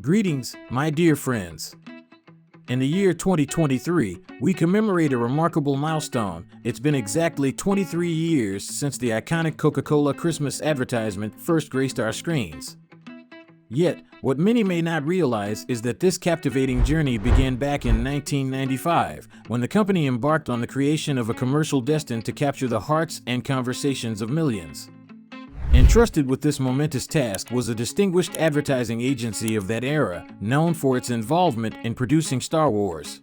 Greetings, my dear friends. In the year 2023, we commemorate a remarkable milestone. It's been exactly 23 years since the iconic Coca-Cola Christmas advertisement first graced our screens. Yet, what many may not realize is that this captivating journey began back in 1995, when the company embarked on the creation of a commercial destined to capture the hearts and conversations of millions. Entrusted with this momentous task was a distinguished advertising agency of that era, known for its involvement in producing Star Wars.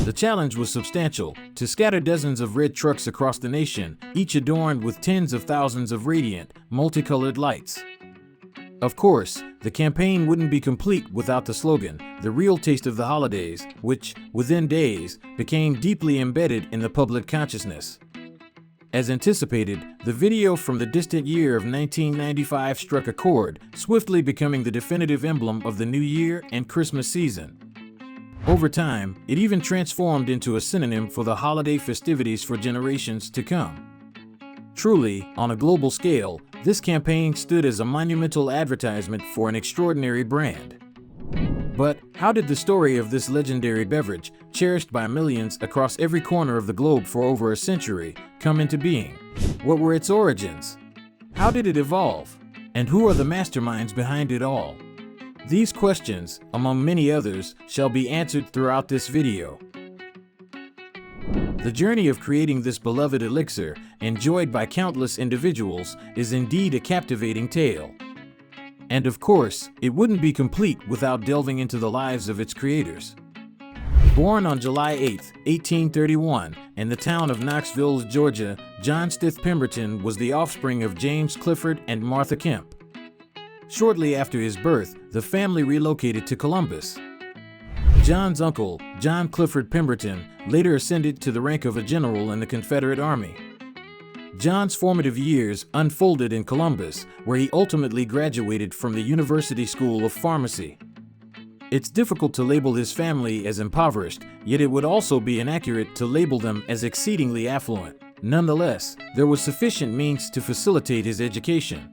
The challenge was substantial: to scatter dozens of red trucks across the nation, each adorned with tens of thousands of radiant, multicolored lights. Of course, the campaign wouldn't be complete without the slogan, "The real taste of the holidays," which, within days, became deeply embedded in the public consciousness. As anticipated, the video from the distant year of 1995 struck a chord, swiftly becoming the definitive emblem of the New Year and Christmas season. Over time, it even transformed into a synonym for the holiday festivities for generations to come. Truly, on a global scale, this campaign stood as a monumental advertisement for an extraordinary brand. But how did the story of this legendary beverage, cherished by millions across every corner of the globe for over a century, come into being? What were its origins? How did it evolve? And who are the masterminds behind it all? These questions, among many others, shall be answered throughout this video. The journey of creating this beloved elixir, enjoyed by countless individuals, is indeed a captivating tale. And of course, it wouldn't be complete without delving into the lives of its creators. Born on July 8, 1831, in the town of Knoxville, Georgia, John Stith Pemberton was the offspring of James Clifford and Martha Kemp. Shortly after his birth, the family relocated to Columbus. John's uncle, John Clifford Pemberton, later ascended to the rank of a general in the Confederate Army. John's formative years unfolded in Columbus, where he ultimately graduated from the University School of Pharmacy. It's difficult to label his family as impoverished, yet it would also be inaccurate to label them as exceedingly affluent. Nonetheless, there was sufficient means to facilitate his education.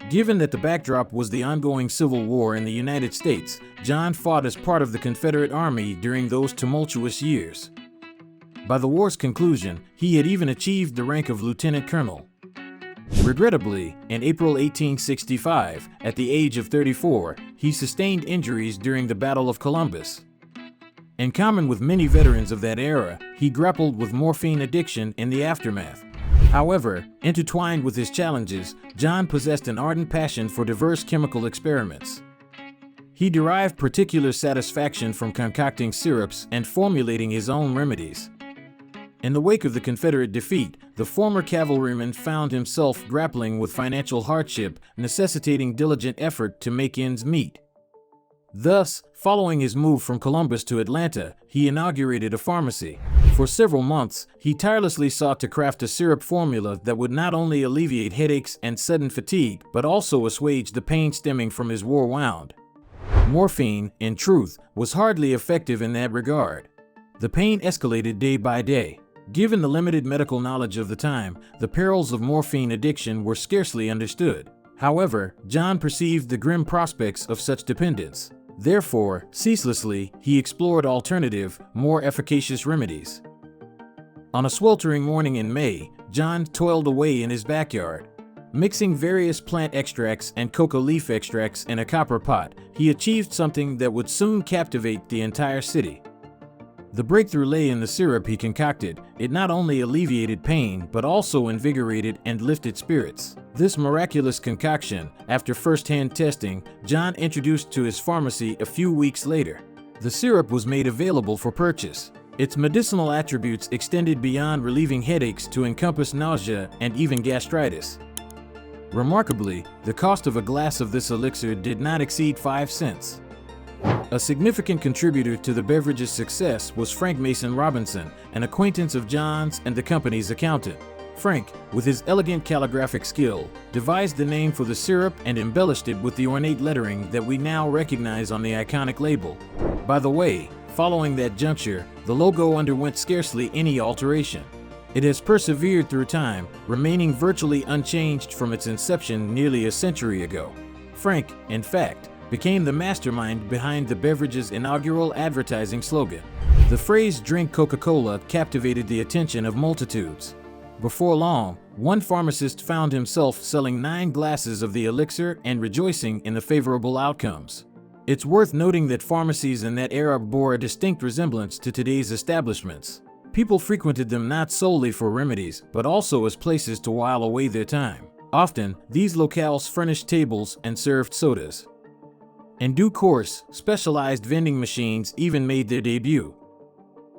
Given that the backdrop was the ongoing Civil War in the United States, John fought as part of the Confederate Army during those tumultuous years. By the war's conclusion, he had even achieved the rank of lieutenant colonel. Regrettably, in April 1865, at the age of 34, he sustained injuries during the Battle of Columbus. In common with many veterans of that era, he grappled with morphine addiction in the aftermath. However, intertwined with his challenges, John possessed an ardent passion for diverse chemical experiments. He derived particular satisfaction from concocting syrups and formulating his own remedies. In the wake of the Confederate defeat, the former cavalryman found himself grappling with financial hardship, necessitating diligent effort to make ends meet. Thus, following his move from Columbus to Atlanta, he inaugurated a pharmacy. For several months, he tirelessly sought to craft a syrup formula that would not only alleviate headaches and sudden fatigue, but also assuage the pain stemming from his war wound. Morphine, in truth, was hardly effective in that regard. The pain escalated day by day. Given the limited medical knowledge of the time, the perils of morphine addiction were scarcely understood. However, John perceived the grim prospects of such dependence. Therefore, ceaselessly, he explored alternative, more efficacious remedies. On a sweltering morning in May, John toiled away in his backyard. Mixing various plant extracts and coca leaf extracts in a copper pot, he achieved something that would soon captivate the entire city. The breakthrough lay in the syrup he concocted. It not only alleviated pain, but also invigorated and lifted spirits. This miraculous concoction, after first-hand testing, John introduced to his pharmacy a few weeks later. The syrup was made available for purchase. Its medicinal attributes extended beyond relieving headaches to encompass nausea and even gastritis. Remarkably, the cost of a glass of this elixir did not exceed 5 cents. A significant contributor to the beverage's success was Frank Mason Robinson, an acquaintance of John's and the company's accountant. Frank, with his elegant calligraphic skill, devised the name for the syrup and embellished it with the ornate lettering that we now recognize on the iconic label. By the way, following that juncture, the logo underwent scarcely any alteration. It has persevered through time, remaining virtually unchanged from its inception nearly a century ago. Frank, in fact, became the mastermind behind the beverage's inaugural advertising slogan. The phrase "Drink Coca-Cola" captivated the attention of multitudes. Before long, one pharmacist found himself selling 9 glasses of the elixir and rejoicing in the favorable outcomes. It's worth noting that pharmacies in that era bore a distinct resemblance to today's establishments. People frequented them not solely for remedies, but also as places to while away their time. Often, these locales furnished tables and served sodas. In due course, specialized vending machines even made their debut.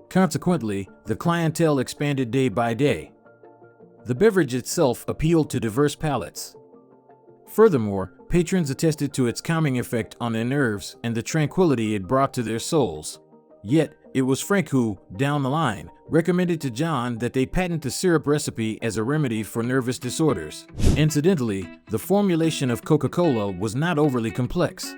Consequently, the clientele expanded day by day. The beverage itself appealed to diverse palates. Furthermore, patrons attested to its calming effect on their nerves and the tranquility it brought to their souls. Yet, it was Frank who, down the line, recommended to John that they patent the syrup recipe as a remedy for nervous disorders. Incidentally, the formulation of Coca-Cola was not overly complex.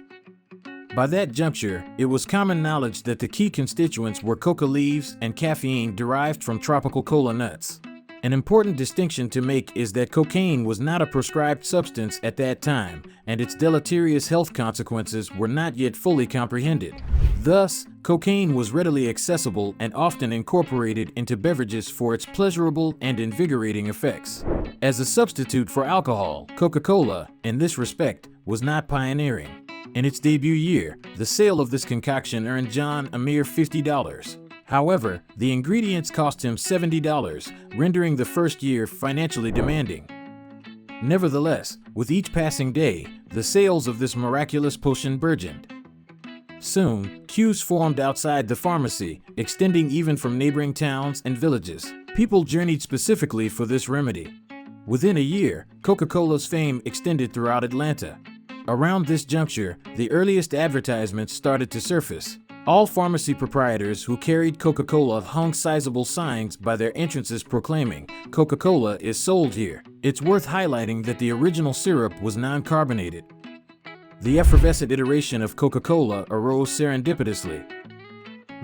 By that juncture, it was common knowledge that the key constituents were coca leaves and caffeine derived from tropical cola nuts. An important distinction to make is that cocaine was not a prescribed substance at that time, and its deleterious health consequences were not yet fully comprehended. Thus, cocaine was readily accessible and often incorporated into beverages for its pleasurable and invigorating effects. As a substitute for alcohol, Coca-Cola, in this respect, was not pioneering. In its debut year, the sale of this concoction earned John a mere $50. However, the ingredients cost him $70, rendering the first year financially demanding. Nevertheless, with each passing day, the sales of this miraculous potion burgeoned. Soon, queues formed outside the pharmacy, extending even from neighboring towns and villages. People journeyed specifically for this remedy. Within a year, Coca-Cola's fame extended throughout Atlanta. Around this juncture, the earliest advertisements started to surface. All pharmacy proprietors who carried Coca-Cola hung sizable signs by their entrances proclaiming, "Coca-Cola is sold here." It's worth highlighting that the original syrup was non-carbonated. The effervescent iteration of Coca-Cola arose serendipitously.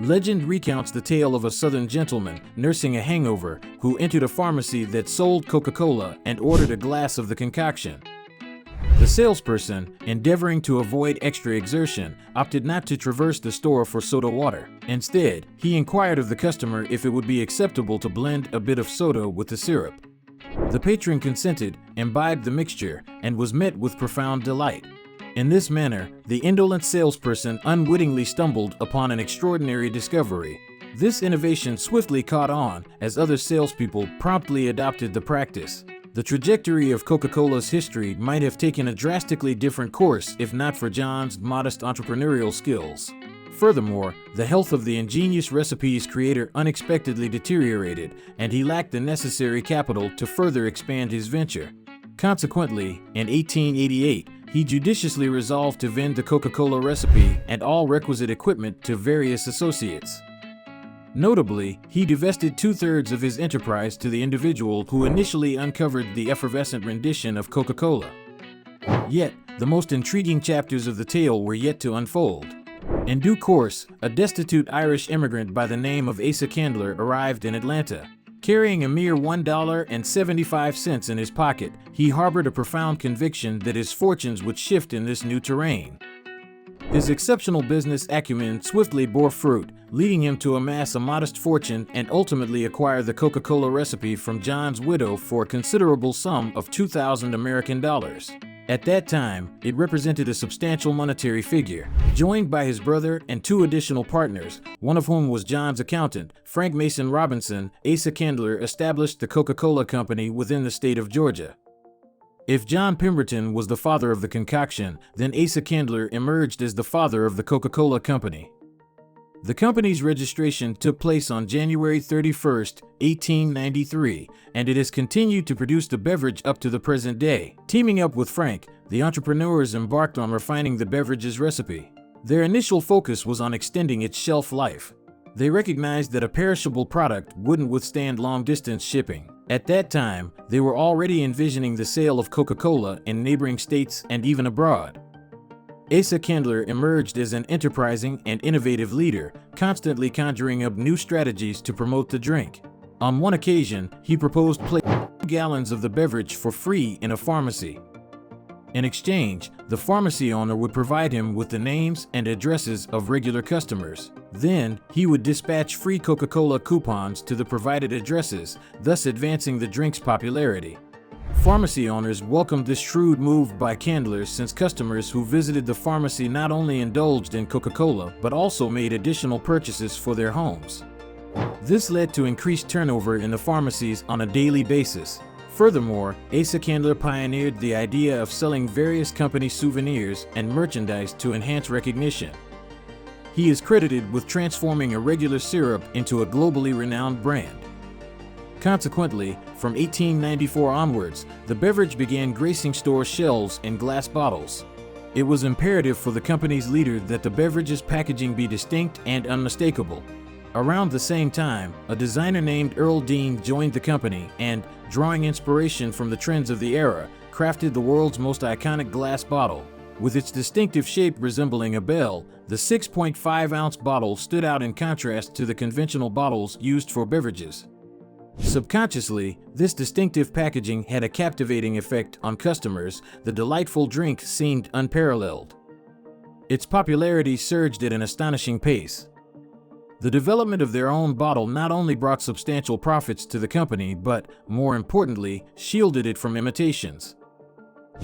Legend recounts the tale of a Southern gentleman nursing a hangover who entered a pharmacy that sold Coca-Cola and ordered a glass of the concoction. The salesperson, endeavoring to avoid extra exertion, opted not to traverse the store for soda water. Instead, he inquired of the customer if it would be acceptable to blend a bit of soda with the syrup. The patron consented, imbibed the mixture, and was met with profound delight. In this manner, the indolent salesperson unwittingly stumbled upon an extraordinary discovery. This innovation swiftly caught on, as other salespeople promptly adopted the practice. The trajectory of Coca-Cola's history might have taken a drastically different course if not for John's modest entrepreneurial skills. Furthermore, the health of the ingenious recipe's creator unexpectedly deteriorated, and he lacked the necessary capital to further expand his venture. Consequently, in 1888, he judiciously resolved to vend the Coca-Cola recipe and all requisite equipment to various associates. Notably, he divested 2/3 of his enterprise to the individual who initially uncovered the effervescent rendition of Coca-Cola. Yet, the most intriguing chapters of the tale were yet to unfold. In due course, a destitute Irish immigrant by the name of Asa Candler arrived in Atlanta. Carrying a mere $1.75 in his pocket, he harbored a profound conviction that his fortunes would shift in this new terrain. His exceptional business acumen swiftly bore fruit, leading him to amass a modest fortune and ultimately acquire the Coca-Cola recipe from John's widow for a considerable sum of $2,000 American dollars. At that time, it represented a substantial monetary figure. Joined by his brother and 2 additional partners, one of whom was John's accountant, Frank Mason Robinson, Asa Candler established the Coca-Cola Company within the state of Georgia. If John Pemberton was the father of the concoction, then Asa Candler emerged as the father of the Coca-Cola Company. The company's registration took place on January 31, 1893, and it has continued to produce the beverage up to the present day. Teaming up with Frank, the entrepreneurs embarked on refining the beverage's recipe. Their initial focus was on extending its shelf life. They recognized that a perishable product wouldn't withstand long-distance shipping. At that time, they were already envisioning the sale of Coca-Cola in neighboring states and even abroad. Asa Candler emerged as an enterprising and innovative leader, constantly conjuring up new strategies to promote the drink. On one occasion, he proposed placing 2 gallons of the beverage for free in a pharmacy. In exchange, the pharmacy owner would provide him with the names and addresses of regular customers. Then, he would dispatch free Coca-Cola coupons to the provided addresses, thus advancing the drink's popularity. Pharmacy owners welcomed this shrewd move by candlers, since customers who visited the pharmacy not only indulged in Coca-Cola but also made additional purchases for their homes. This led to increased turnover in the pharmacies on a daily basis. Furthermore, Asa Candler pioneered the idea of selling various company souvenirs and merchandise to enhance recognition. He is credited with transforming a regular syrup into a globally renowned brand. Consequently, from 1894 onwards, the beverage began gracing store shelves in glass bottles. It was imperative for the company's leader that the beverage's packaging be distinct and unmistakable. Around the same time, a designer named Earl Dean joined the company and, drawing inspiration from the trends of the era, crafted the world's most iconic glass bottle. With its distinctive shape resembling a bell, the 6.5-ounce bottle stood out in contrast to the conventional bottles used for beverages. Subconsciously, this distinctive packaging had a captivating effect on customers. The delightful drink seemed unparalleled. Its popularity surged at an astonishing pace. The development of their own bottle not only brought substantial profits to the company, but, more importantly, shielded it from imitations.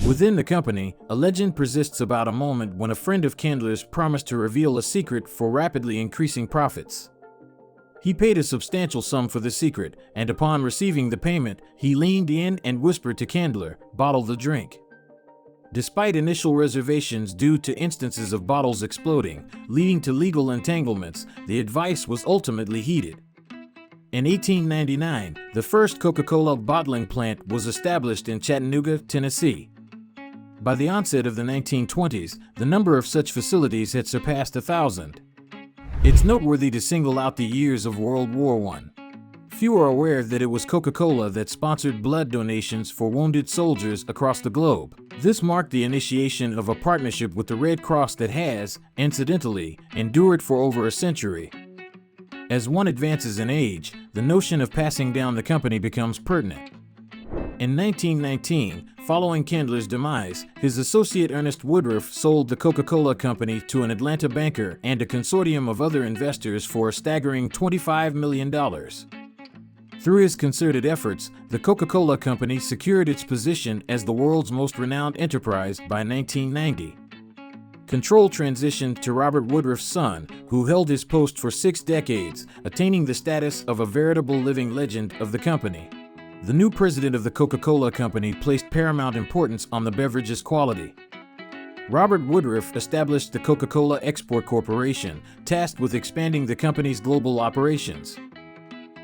Within the company, a legend persists about a moment when a friend of Candler's promised to reveal a secret for rapidly increasing profits. He paid a substantial sum for the secret, and upon receiving the payment, he leaned in and whispered to Candler, "Bottle the drink." Despite initial reservations due to instances of bottles exploding, leading to legal entanglements, the advice was ultimately heeded. In 1899, the first Coca-Cola bottling plant was established in Chattanooga, Tennessee. By the onset of the 1920s, the number of such facilities had surpassed 1,000. It's noteworthy to single out the years of World War I. Few are aware that it was Coca-Cola that sponsored blood donations for wounded soldiers across the globe. This marked the initiation of a partnership with the Red Cross that has, incidentally, endured for over a century. As one advances in age, the notion of passing down the company becomes pertinent. In 1919, following Candler's demise, his associate Ernest Woodruff sold the Coca-Cola Company to an Atlanta banker and a consortium of other investors for a staggering $25 million. Through his concerted efforts, the Coca-Cola Company secured its position as the world's most renowned enterprise by 1990. Control transitioned to Robert Woodruff's son, who held his post for 6 decades, attaining the status of a veritable living legend of the company. The new president of the Coca-Cola Company placed paramount importance on the beverage's quality. Robert Woodruff established the Coca-Cola Export Corporation, tasked with expanding the company's global operations.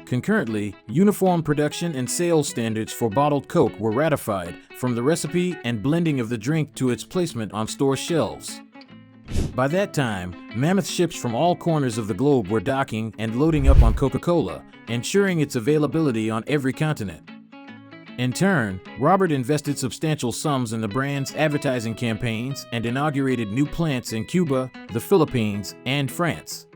Concurrently, uniform production and sales standards for bottled Coke were ratified, from the recipe and blending of the drink to its placement on store shelves. By that time, mammoth ships from all corners of the globe were docking and loading up on Coca-Cola, ensuring its availability on every continent. In turn, Robert invested substantial sums in the brand's advertising campaigns and inaugurated new plants in Cuba, the Philippines, and France.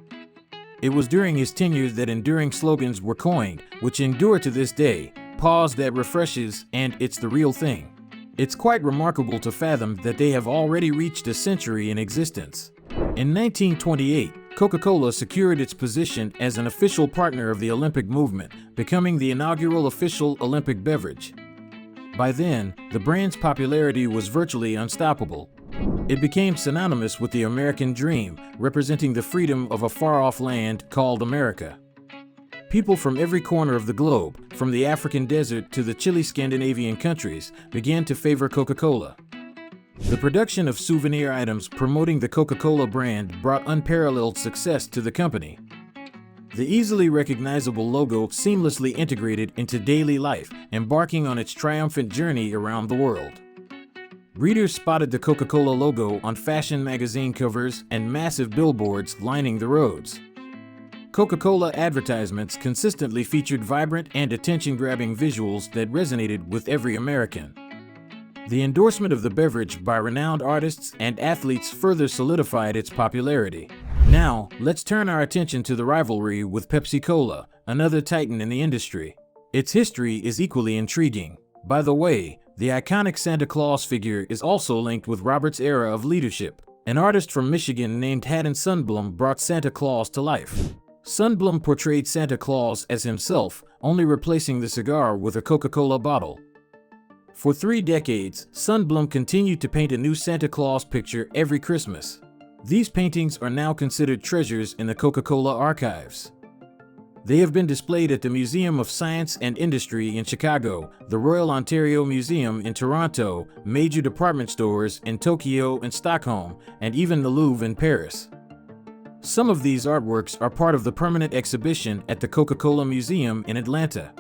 It was during his tenure that enduring slogans were coined, which endure to this day: "Pause that refreshes," and "It's the real thing." It's quite remarkable to fathom that they have already reached a century in existence. In 1928, Coca-Cola secured its position as an official partner of the Olympic movement, becoming the inaugural official Olympic beverage. By then, the brand's popularity was virtually unstoppable. It became synonymous with the American dream, representing the freedom of a far-off land called America. People from every corner of the globe, from the African desert to the chilly Scandinavian countries, began to favor Coca-Cola. The production of souvenir items promoting the Coca-Cola brand brought unparalleled success to the company. The easily recognizable logo seamlessly integrated into daily life, embarking on its triumphant journey around the world. Readers spotted the Coca-Cola logo on fashion magazine covers and massive billboards lining the roads. Coca-Cola advertisements consistently featured vibrant and attention-grabbing visuals that resonated with every American. The endorsement of the beverage by renowned artists and athletes further solidified its popularity. Now, let's turn our attention to the rivalry with Pepsi-Cola, another titan in the industry. Its history is equally intriguing. By the way, The iconic Santa Claus figure is also linked with Robert's era of leadership. An artist from Michigan named Haddon Sundblom brought Santa Claus to life. Sundblom portrayed Santa Claus as himself, only replacing the cigar with a Coca-Cola bottle. For 3 decades, Sundblom continued to paint a new Santa Claus picture every Christmas. These paintings are now considered treasures in the Coca-Cola archives. They have been displayed at the Museum of Science and Industry in Chicago, the Royal Ontario Museum in Toronto, major department stores in Tokyo and Stockholm, and even the Louvre in Paris. Some of these artworks are part of the permanent exhibition at the Coca-Cola Museum in Atlanta.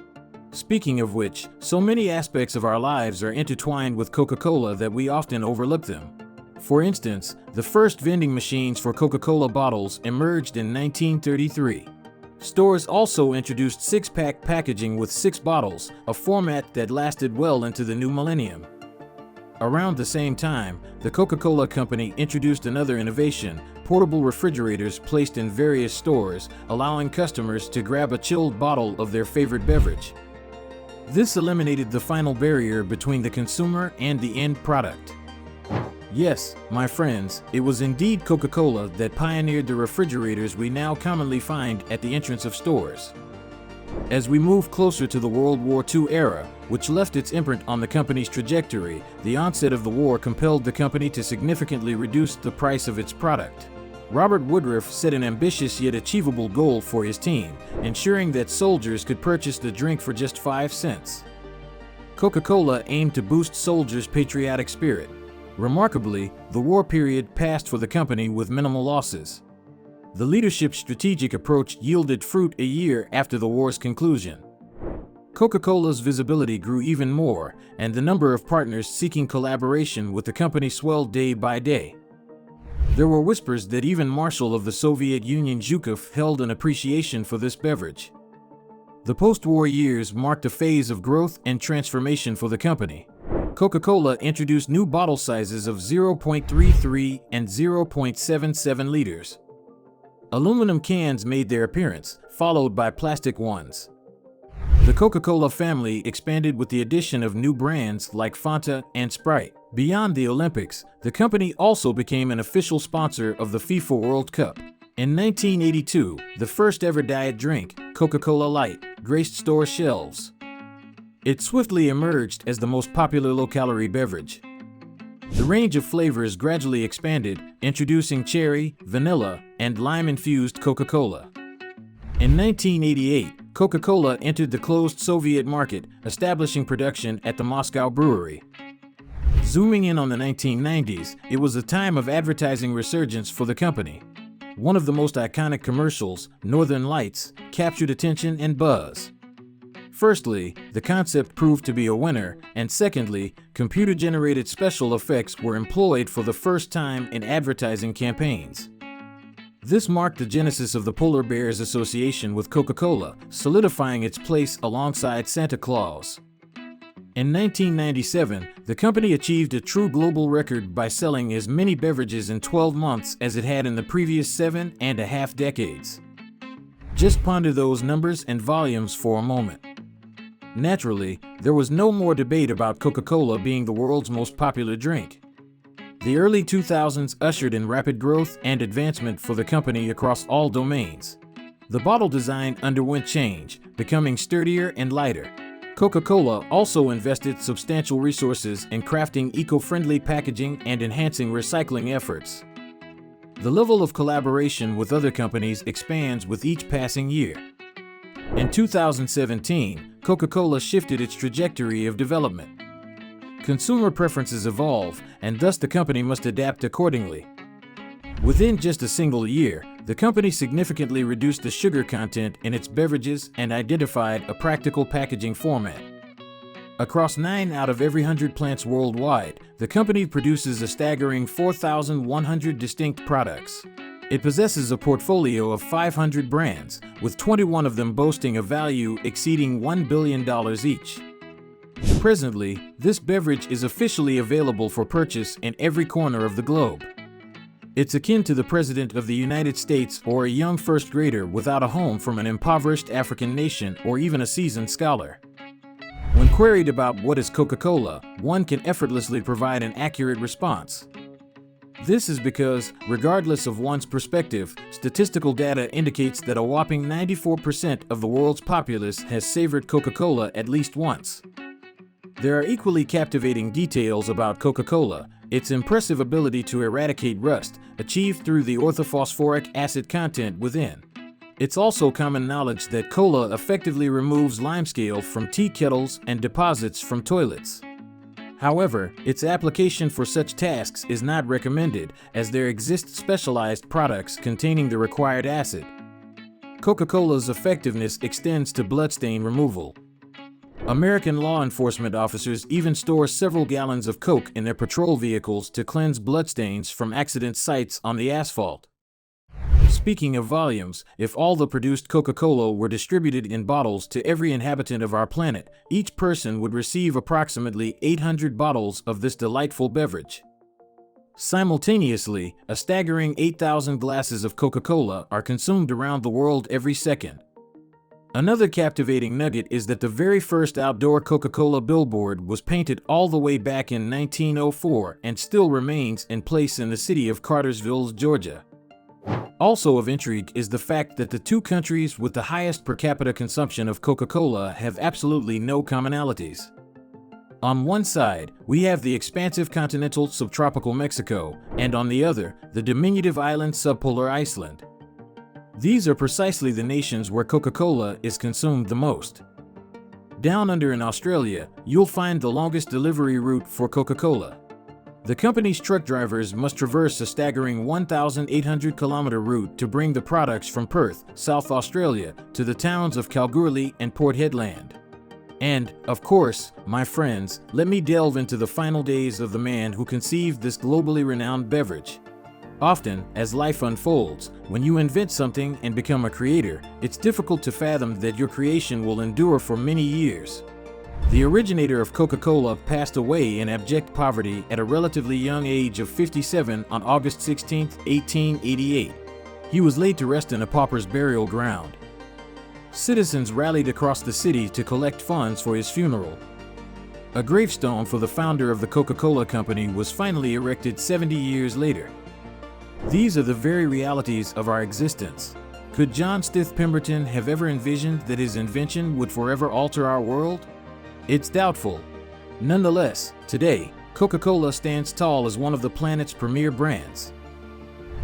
Speaking of which, so many aspects of our lives are intertwined with Coca-Cola that we often overlook them. For instance, the first vending machines for Coca-Cola bottles emerged in 1933. Stores also introduced 6-pack packaging with 6 bottles, a format that lasted well into the new millennium. Around the same time, the Coca-Cola Company introduced another innovation, portable refrigerators placed in various stores, allowing customers to grab a chilled bottle of their favorite beverage. This eliminated the final barrier between the consumer and the end product. Yes, my friends, it was indeed Coca-Cola that pioneered the refrigerators we now commonly find at the entrance of stores. As we move closer to the World War II era, which left its imprint on the company's trajectory, the onset of the war compelled the company to significantly reduce the price of its product. Robert Woodruff set an ambitious yet achievable goal for his team, ensuring that soldiers could purchase the drink for just 5 cents. Coca-Cola aimed to boost soldiers' patriotic spirit. Remarkably, the war period passed for the company with minimal losses. The leadership's strategic approach yielded fruit a year after the war's conclusion. Coca-Cola's visibility grew even more, and the number of partners seeking collaboration with the company swelled day by day. There were whispers that even Marshal of the Soviet Union Zhukov held an appreciation for this beverage. The post-war years marked a phase of growth and transformation for the company. Coca-Cola introduced new bottle sizes of 0.33 and 0.77 liters. Aluminum cans made their appearance, followed by plastic ones. The Coca-Cola family expanded with the addition of new brands like Fanta and Sprite. Beyond the Olympics, the company also became an official sponsor of the FIFA World Cup. In 1982, the first ever diet drink, Coca-Cola Light, graced store shelves. It swiftly emerged as the most popular low-calorie beverage. The range of flavors gradually expanded, introducing cherry, vanilla, and lime-infused Coca-Cola. In 1988, Coca-Cola entered the closed Soviet market, establishing production at the Moscow brewery. Zooming in on the 1990s, it was a time of advertising resurgence for the company. One of the most iconic commercials, Northern Lights, captured attention and buzz. Firstly, the concept proved to be a winner, and secondly, computer-generated special effects were employed for the first time in advertising campaigns. This marked the genesis of the Polar Bears association with Coca-Cola, solidifying its place alongside Santa Claus. In 1997, the company achieved a true global record by selling as many beverages in 12 months as it had in the previous 7.5 decades. Just ponder those numbers and volumes for a moment. Naturally, there was no more debate about Coca-Cola being the world's most popular drink. The early 2000s ushered in rapid growth and advancement for the company across all domains. The bottle design underwent change, becoming sturdier and lighter. Coca-Cola also invested substantial resources in crafting eco-friendly packaging and enhancing recycling efforts. The level of collaboration with other companies expands with each passing year. In 2017, Coca-Cola shifted its trajectory of development. Consumer preferences evolve, and thus the company must adapt accordingly. Within just a single year, the company significantly reduced the sugar content in its beverages and identified a practical packaging format. Across 9 out of every 100 plants worldwide, the company produces a staggering 4,100 distinct products. It possesses a portfolio of 500 brands, with 21 of them boasting a value exceeding $1 billion each. Presently, this beverage is officially available for purchase in every corner of the globe. It's akin to the President of the United States or a young first grader without a home from an impoverished African nation or even a seasoned scholar. When queried about what is Coca-Cola, one can effortlessly provide an accurate response. This is because, regardless of one's perspective, statistical data indicates that a whopping 94% of the world's populace has savored Coca-Cola at least once. There are equally captivating details about Coca-Cola, its impressive ability to eradicate rust, achieved through the orthophosphoric acid content within. It's also common knowledge that cola effectively removes limescale from tea kettles and deposits from toilets. However, its application for such tasks is not recommended, as there exist specialized products containing the required acid. Coca-Cola's effectiveness extends to bloodstain removal. American law enforcement officers even store several gallons of Coke in their patrol vehicles to cleanse bloodstains from accident sites on the asphalt. Speaking of volumes, if all the produced Coca-Cola were distributed in bottles to every inhabitant of our planet, each person would receive approximately 800 bottles of this delightful beverage. Simultaneously, a staggering 8,000 glasses of Coca-Cola are consumed around the world every second. Another captivating nugget is that the very first outdoor Coca-Cola billboard was painted all the way back in 1904 and still remains in place in the city of Cartersville, Georgia. Also of intrigue is the fact that the two countries with the highest per capita consumption of Coca-Cola have absolutely no commonalities. On one side, we have the expansive continental subtropical Mexico, and on the other, the diminutive island subpolar Iceland. These are precisely the nations where Coca-Cola is consumed the most. Down under in Australia, you'll find the longest delivery route for Coca-Cola. The company's truck drivers must traverse a staggering 1,800-kilometer route to bring the products from Perth, South Australia, to the towns of Kalgoorlie and Port Hedland. And, of course, my friends, let me delve into the final days of the man who conceived this globally renowned beverage. Often, as life unfolds, when you invent something and become a creator, it's difficult to fathom that your creation will endure for many years. The originator of Coca-Cola passed away in abject poverty at a relatively young age of 57 on August 16, 1888. He was laid to rest in a pauper's burial ground. Citizens rallied across the city to collect funds for his funeral. A gravestone for the founder of the Coca-Cola Company was finally erected 70 years later. These are the very realities of our existence. Could John Stith Pemberton have ever envisioned that his invention would forever alter our world? It's doubtful. Nonetheless, today, Coca-Cola stands tall as one of the planet's premier brands.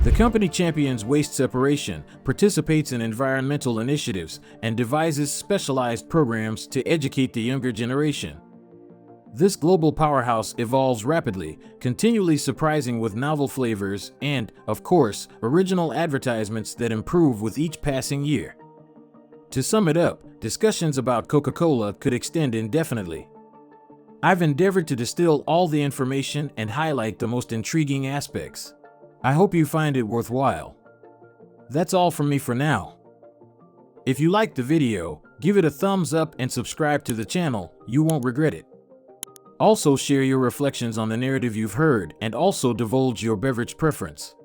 The company champions waste separation, participates in environmental initiatives, and devises specialized programs to educate the younger generation. This global powerhouse evolves rapidly, continually surprising with novel flavors and, of course, original advertisements that improve with each passing year. To sum it up, discussions about Coca-Cola could extend indefinitely. I've endeavored to distill all the information and highlight the most intriguing aspects. I hope you find it worthwhile. That's all from me for now. If you liked the video, give it a thumbs up and subscribe to the channel, you won't regret it. Also share your reflections on the narrative you've heard and also divulge your beverage preference.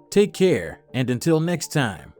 Take care, and until next time.